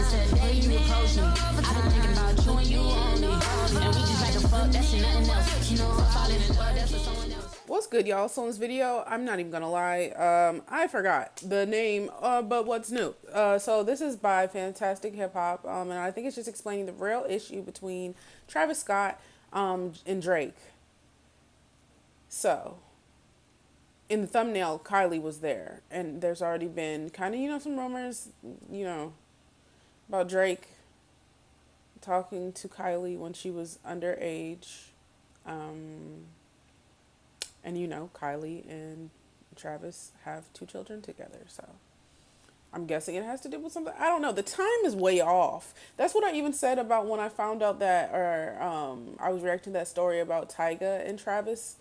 said, "Hey, you approach me. I've been thinking about you and you only. And we just like to fuck, that's nothing else. You know, I'm falling in love, that's for someone else." What's good, y'all? So in this video, I'm not even gonna lie, I forgot the name, but what's new? So this is by Fantastic Hip Hop, and I think it's just explaining the real issue between Travis Scott, and Drake. So, in the thumbnail, Kylie was there, and there's already been kind of, some rumors, about Drake talking to Kylie when she was underage. And Kylie and Travis have 2 children together, so I'm guessing it has to do with something. I don't know. The time is way off. That's what I even said about when I found out that, or I was reacting to that story about Tyga and Travis.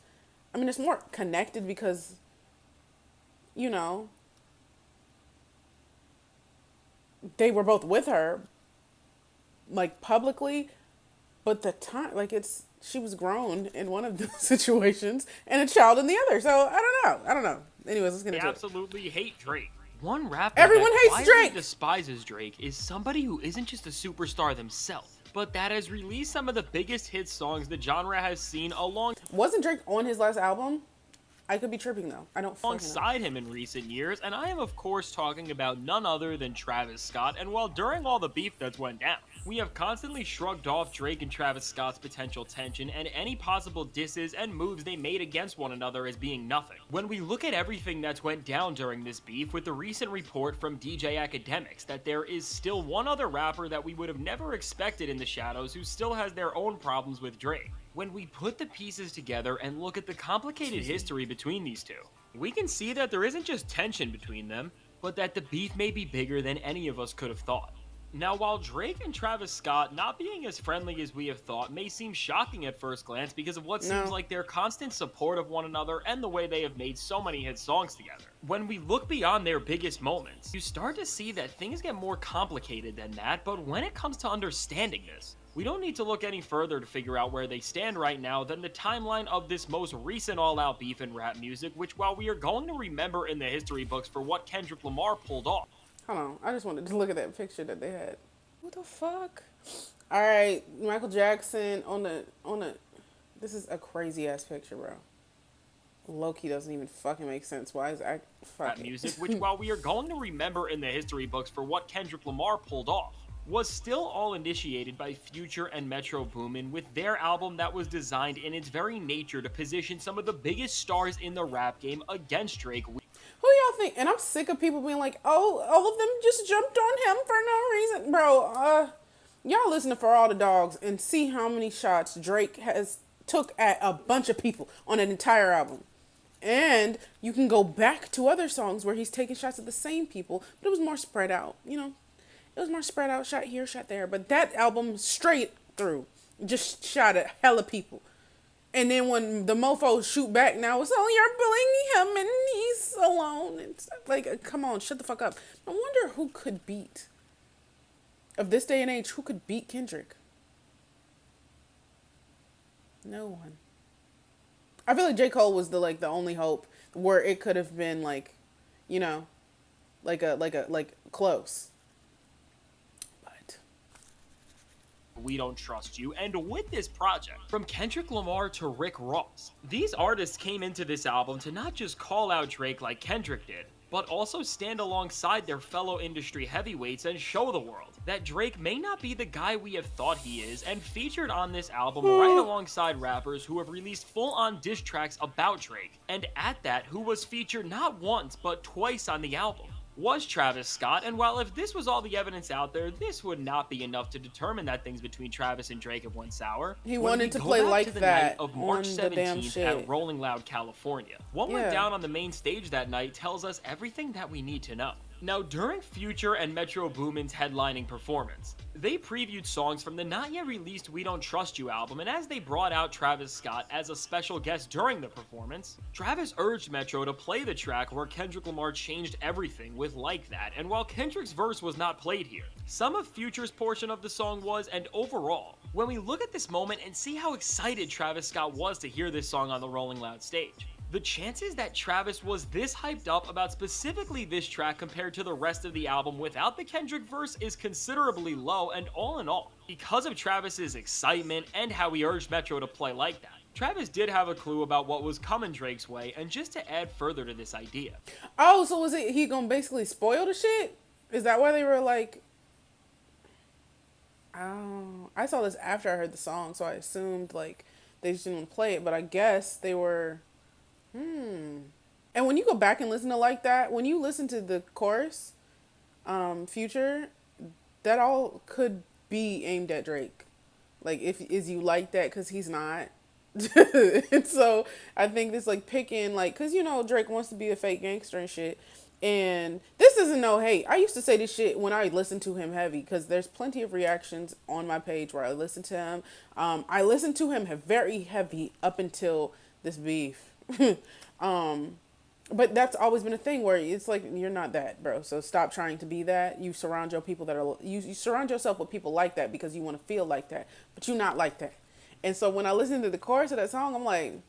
I mean, it's more connected because, they were both with her, like, publicly, but the time, like, she was grown in one of the situations and a child in the other. So I don't know. Anyways, let's get into it. They absolutely hate Drake. One rapper Everyone that hates quietly Drake. despises Drake is somebody who isn't just a superstar themselves, but that has released some of the biggest hit songs the genre has seen Wasn't Drake on his last album? I could be tripping though. I don't fucking know. Alongside him in recent years, and I am of course talking about none other than Travis Scott. And while during all the beef that's went down, we have constantly shrugged off Drake and Travis Scott's potential tension and any possible disses and moves they made against one another as being nothing. When we look at everything that's went down during this beef, with the recent report from DJ Academics that there is still one other rapper that we would have never expected in the shadows who still has their own problems with Drake. When we put the pieces together and look at the complicated history between these two, we can see that there isn't just tension between them, but that the beef may be bigger than any of us could have thought. Now, while Drake and Travis Scott not being as friendly as we have thought may seem shocking at first glance because of what seems like their constant support of one another and the way they have made so many hit songs together, when we look beyond their biggest moments, you start to see that things get more complicated than that. But when it comes to understanding this, we don't need to look any further to figure out where they stand right now than the timeline of this most recent all-out beef in rap music, which while we are going to remember in the history books for what Kendrick Lamar pulled off. Hold on, I just wanted to look at that picture that they had. What the fuck? All right, Michael Jackson on the. This is a crazy ass picture, bro. Low-key doesn't even fucking make sense. Why is that Rap music, which while we are going to remember in the history books for what Kendrick Lamar pulled off, was still all initiated by Future and Metro Boomin with their album that was designed in its very nature to position some of the biggest stars in the rap game against Drake. Who y'all think? And I'm sick of people being like, oh, all of them just jumped on him for no reason. Bro, y'all listen to For All the Dogs and see how many shots Drake has took at a bunch of people on an entire album. And you can go back to other songs where he's taking shots at the same people, but it was more spread out, It was more spread out, shot here, shot there. But that album, straight through, just shot at hella people. And then when the mofos shoot back now, it's, oh, you're bullying him and he's alone. It's like, come on, shut the fuck up. I wonder who could beat, of this day and age, who could beat Kendrick? No one. I feel like J. Cole was the only hope where it could have been like close. We Don't Trust You, and with this project, from Kendrick Lamar to Rick Ross, these artists came into this album to not just call out Drake like Kendrick did, but also stand alongside their fellow industry heavyweights and show the world that Drake may not be the guy we have thought he is, and featured on this album right alongside rappers who have released full-on diss tracks about Drake, and at that, who was featured not once but twice on the album was Travis Scott. And while if this was all the evidence out there, this would not be enough to determine that things between Travis and Drake have went sour. He wanted to play like that of March on the damn 17th shit at Rolling Loud, California. What went down on the main stage that night tells us everything that we need to know. Now, during Future and Metro Boomin's headlining performance, they previewed songs from the not yet released We Don't Trust You album, and as they brought out Travis Scott as a special guest during the performance, Travis urged Metro to play the track where Kendrick Lamar changed everything with Like That, and while Kendrick's verse was not played here, some of Future's portion of the song was, and overall, when we look at this moment and see how excited Travis Scott was to hear this song on the Rolling Loud stage, The chances that Travis was this hyped up about specifically this track compared to the rest of the album without the Kendrick verse is considerably low, and all in all, because of Travis's excitement and how he urged Metro to play like that, Travis did have a clue about what was coming Drake's way, and just to add further to this idea. Oh, so was it he gonna basically spoil the shit? Is that why they were like... Oh, I saw this after I heard the song, so I assumed like they just didn't play it, but I guess they were... And when you go back and listen to Like That, when you listen to the chorus, Future, that all could be aimed at Drake. Like, is you like that because he's not? And so I think this like picking like, because you know Drake wants to be a fake gangster and shit. And this isn't no hate. I used to say this shit when I listened to him heavy, because there's plenty of reactions on my page where I listen to him. I listened to him very heavy up until this beef. But that's always been a thing where it's like, you're not that, bro. So stop trying to be that. You surround your people that are, you surround yourself with people like that because you want to feel like that, but you're not like that. And so when I listen to the chorus of that song, I'm like,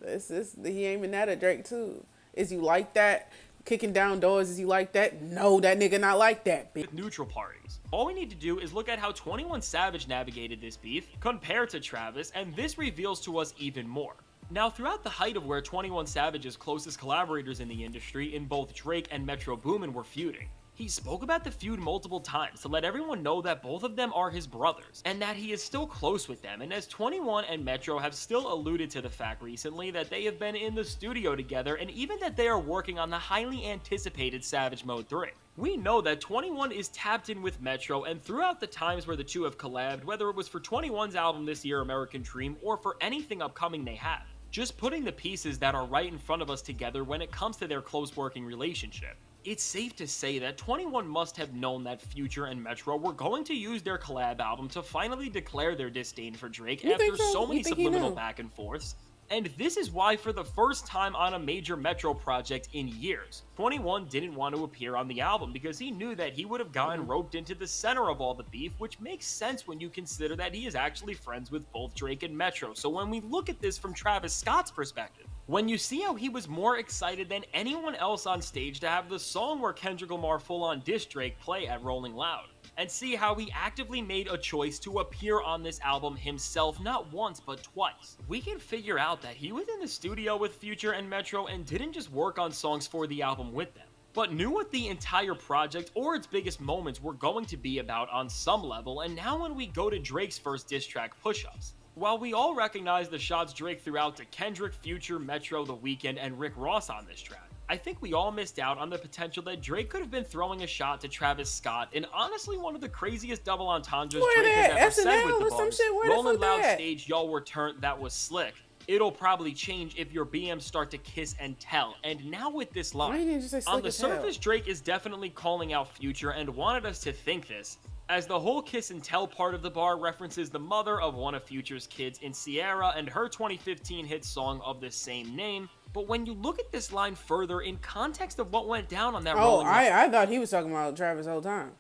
he aiming that at Drake too. Is you like that? Kicking down doors, is you like that? No, that nigga not like that, bitch. With neutral parties. All we need to do is look at how 21 Savage navigated this beef compared to Travis, and this reveals to us even more. Now, throughout the height of where 21 Savage's closest collaborators in the industry in both Drake and Metro Boomin were feuding, he spoke about the feud multiple times to let everyone know that both of them are his brothers, and that he is still close with them, and as 21 and Metro have still alluded to the fact recently that they have been in the studio together, and even that they are working on the highly anticipated Savage Mode 3. We know that 21 is tapped in with Metro, and throughout the times where the two have collabed, whether it was for 21's album this year, American Dream, or for anything upcoming they have, just putting the pieces that are right in front of us together when it comes to their close working relationship. It's safe to say that 21 must have known that Future and Metro were going to use their collab album to finally declare their disdain for Drake after so many subliminal back and forths. And this is why, for the first time on a major Metro project in years, 21 didn't want to appear on the album because he knew that he would have gotten roped into the center of all the beef, which makes sense when you consider that he is actually friends with both Drake and Metro. So when we look at this from Travis Scott's perspective, when you see how he was more excited than anyone else on stage to have the song where Kendrick Lamar full-on diss Drake play at Rolling Loud, and see how he actively made a choice to appear on this album himself not once but twice, we can figure out that he was in the studio with Future and Metro and didn't just work on songs for the album with them, but knew what the entire project or its biggest moments were going to be about on some level. And now when we go to Drake's first diss track, Push-Ups, while we all recognize the shots Drake threw out to Kendrick, Future, Metro, The Weeknd, and Rick Ross on this track, I think we all missed out on the potential that Drake could have been throwing a shot to Travis Scott in honestly one of the craziest double entendres Drake has ever said with the bars. Rolling Loud stage, y'all were turned, that was slick. It'll probably change if your BMs start to kiss and tell. And now with this line, on the surface, Drake is definitely calling out Future and wanted us to think this, as the whole kiss and tell part of the bar references the mother of one of Future's kids in Ciara and her 2015 hit song of the same name. But when you look at this line further in context of what went down on that Rolling Loud... I thought he was talking about Travis the whole time.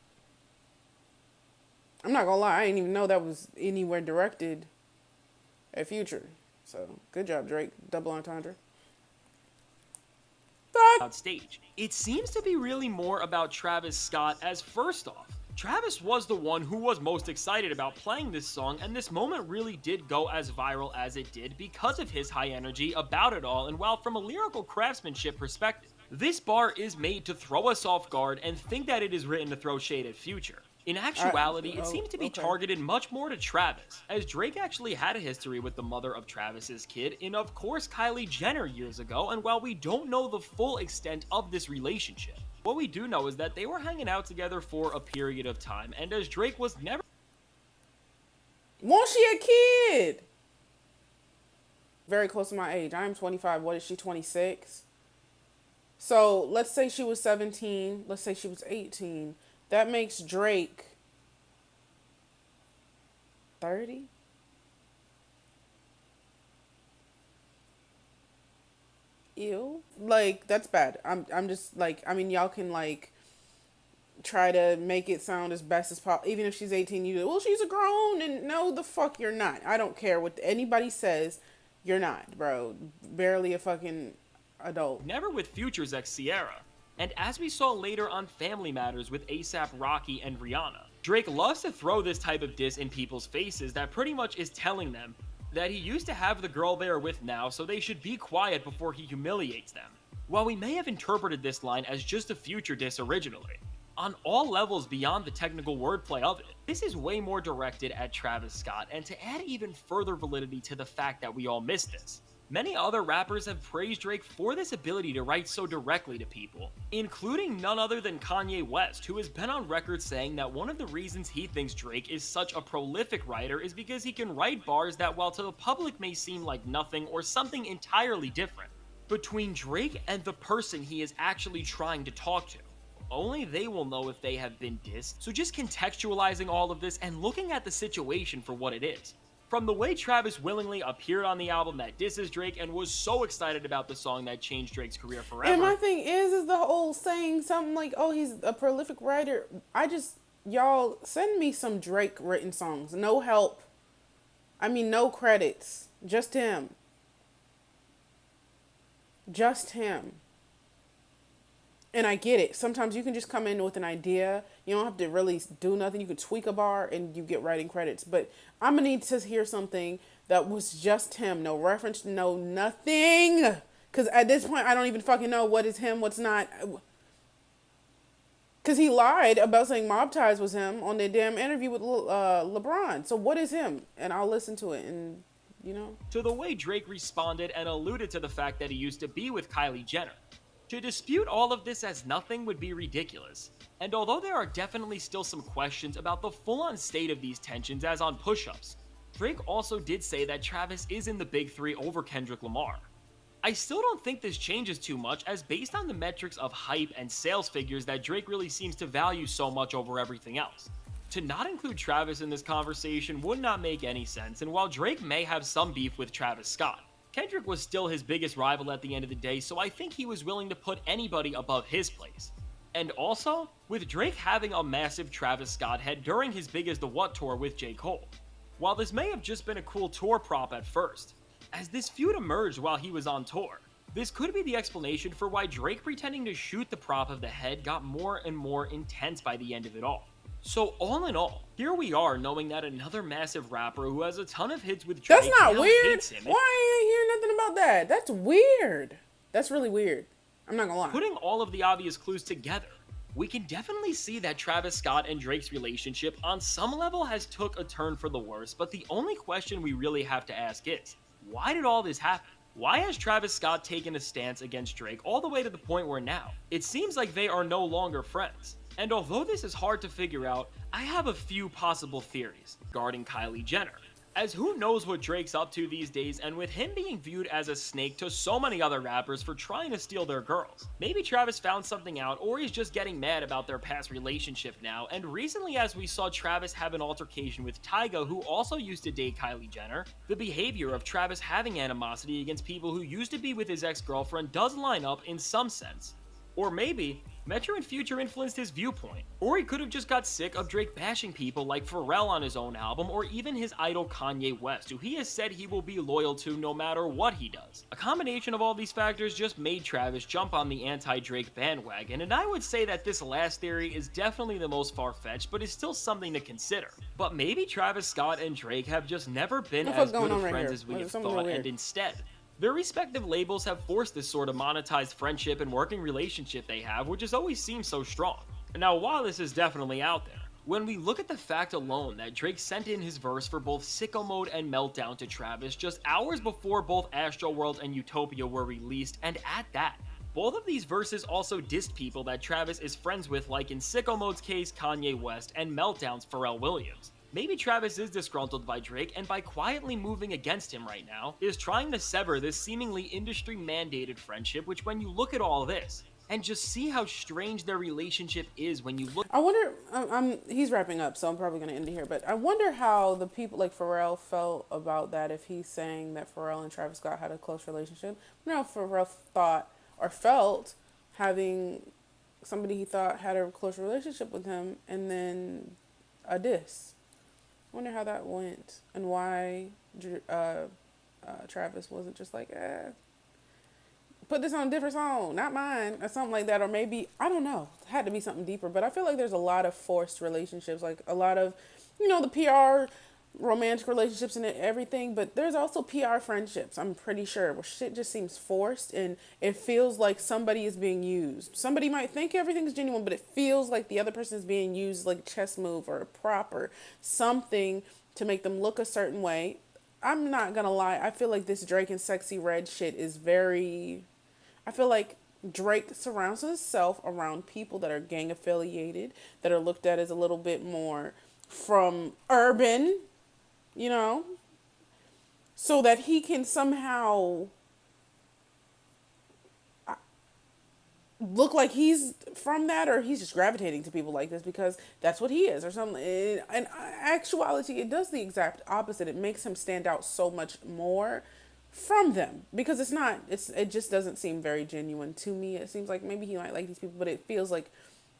I'm not gonna lie, I didn't even know that was anywhere directed at Future. So, good job, Drake. Double entendre. Stage. It seems to be really more about Travis Scott, as first off, Travis was the one who was most excited about playing this song, and this moment really did go as viral as it did because of his high energy about it all. And while from a lyrical craftsmanship perspective, this bar is made to throw us off guard and think that it is written to throw shade at Future, in actuality, it seems to be targeted much more to Travis, as Drake actually had a history with the mother of Travis's kid in, of course, Kylie Jenner years ago. And while we don't know the full extent of this relationship, what we do know is that they were hanging out together for a period of time, and as Drake was never... Won't she a kid? Very close to my age. I am 25. What is she, 26? So let's say she was 17. Let's say she was 18. That makes Drake 30? Ew. Like, that's bad. I'm just like, I mean, y'all can like try to make it sound as best as possible. Even if she's 18, well, she's a grown, and no, the fuck you're not. I don't care what anybody says. You're not, bro. Barely a fucking adult. Never with Future's ex Sierra. And as we saw later on Family Matters with ASAP Rocky and Rihanna, Drake loves to throw this type of diss in people's faces that pretty much is telling them that he used to have the girl they are with now, so they should be quiet before he humiliates them. While we may have interpreted this line as just a Future diss originally, on all levels beyond the technical wordplay of it, this is way more directed at Travis Scott, and to add even further validity to the fact that we all missed this. Many other rappers have praised Drake for this ability to write so directly to people, including none other than Kanye West, who has been on record saying that one of the reasons he thinks Drake is such a prolific writer is because he can write bars that, while to the public may seem like nothing or something entirely different, between Drake and the person he is actually trying to talk to, only they will know if they have been dissed. So just contextualizing all of this and looking at the situation for what it is. From the way Travis willingly appeared on the album that disses Drake and was so excited about the song that changed Drake's career forever. And my thing is the whole saying something like, oh, he's a prolific writer. Y'all send me some Drake written songs. No help. I mean, no credits. Just him. Just him. And I get it. Sometimes you can just come in with an idea. You don't have to really do nothing. You can tweak a bar and you get writing credits. But I'm going to need to hear something that was just him. No reference, no nothing. Because at this point, I don't even fucking know what is him, what's not. Because he lied about saying Mob Ties was him on the damn interview with LeBron. So what is him? And I'll listen to it and, you know. To the way Drake responded and alluded to the fact that he used to be with Kylie Jenner. To dispute all of this as nothing would be ridiculous. And although there are definitely still some questions about the full-on state of these tensions as on push-ups, Drake also did say that Travis is in the big three over Kendrick Lamar. I still don't think this changes too much, as based on the metrics of hype and sales figures that Drake really seems to value so much over everything else. To not include Travis in this conversation would not make any sense, and while Drake may have some beef with Travis Scott, Kendrick was still his biggest rival at the end of the day, so I think he was willing to put anybody above his place. And also, with Drake having a massive Travis Scott head during his biggest The What tour with J. Cole. While this may have just been a cool tour prop at first, as this feud emerged while he was on tour, this could be the explanation for why Drake pretending to shoot the prop of the head got more and more intense by the end of it all. So all in all, here we are knowing that another massive rapper who has a ton of hits with Drake That's not weird. hates him. Why I ain't hear nothing about that? That's weird. That's really weird. I'm not gonna lie. Putting all of the obvious clues together, we can definitely see that Travis Scott and Drake's relationship on some level has took a turn for the worse, but the only question we really have to ask is, why did all this happen? Why has Travis Scott taken a stance against Drake all the way to the point where now it seems like they are no longer friends? And although this is hard to figure out, I have a few possible theories regarding Kylie Jenner. As who knows what Drake's up to these days, and with him being viewed as a snake to so many other rappers for trying to steal their girls. Maybe Travis found something out, or he's just getting mad about their past relationship now, and recently as we saw Travis have an altercation with Tyga, who also used to date Kylie Jenner, the behavior of Travis having animosity against people who used to be with his ex-girlfriend does line up in some sense. Or maybe Metro and Future influenced his viewpoint. Or he could have just got sick of Drake bashing people like Pharrell on his own album, or even his idol Kanye West, who he has said he will be loyal to no matter what he does. A combination of all these factors just made Travis jump on the anti-Drake bandwagon, and I would say that this last theory is definitely the most far-fetched, but is still something to consider. But maybe Travis Scott and Drake have just never been as good of friends as we have thought, and instead, their respective labels have forced this sort of monetized friendship and working relationship they have, which has always seemed so strong. Now, while this is definitely out there, when we look at the fact alone that Drake sent in his verse for both Sicko Mode and Meltdown to Travis just hours before both Astroworld and Utopia were released, and at that, both of these verses also dissed people that Travis is friends with, like in Sicko Mode's case, Kanye West, and Meltdown's Pharrell Williams. Maybe Travis is disgruntled by Drake, and by quietly moving against him right now, is trying to sever this seemingly industry-mandated friendship, which when you look at all this, and just see how strange their relationship is when you look— I wonder, he's wrapping up, so I'm probably going to end it here, but I wonder how the people like Pharrell felt about that, if he's saying that Pharrell and Travis Scott had a close relationship. I don't know if Pharrell thought or felt having somebody he thought had a close relationship with him, and then a diss. I wonder how that went, and why Travis wasn't just like, put this on a different song, not mine, or something like that. Or maybe, I don't know, it had to be something deeper. But I feel like there's a lot of forced relationships, like a lot of, the PR romantic relationships and everything, but there's also PR friendships, I'm pretty sure, where shit just seems forced and it feels like somebody is being used. Somebody might think everything's genuine, but it feels like the other person is being used like a chess move or a prop or something to make them look a certain way. I'm not gonna lie, I feel like this Drake and Sexy Red shit is very... I feel like Drake surrounds himself around people that are gang affiliated, that are looked at as a little bit more from urban, so that he can somehow look like he's from that, or he's just gravitating to people like this because that's what he is or something. In actuality, it does the exact opposite. It makes him stand out so much more from them because it just doesn't seem very genuine to me. It seems like maybe he might like these people, but it feels like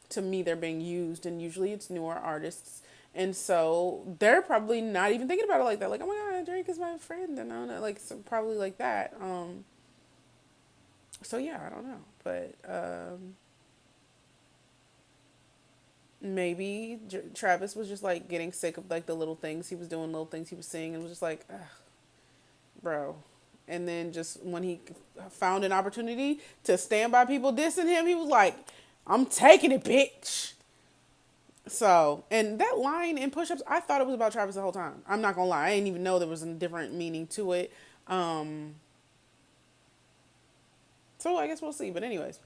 to me they're being used, and usually it's newer artists. And so they're probably not even thinking about it like that. Like, oh my God, Drake is my friend. And I don't know, like, so probably like that. So yeah, I don't know. But maybe Travis was just like getting sick of like the little things he was doing, little things he was seeing, and was just like, ugh, bro. And then just when he found an opportunity to stand by people dissing him, he was like, I'm taking it, bitch. So, and that line in Push Ups, I thought it was about Travis the whole time. I'm not gonna lie, I didn't even know there was a different meaning to it. So I guess we'll see. But anyways,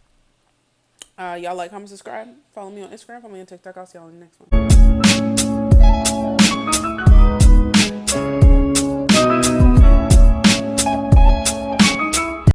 y'all like, comment, subscribe, follow me on Instagram, follow me on TikTok. I'll see y'all in the next one.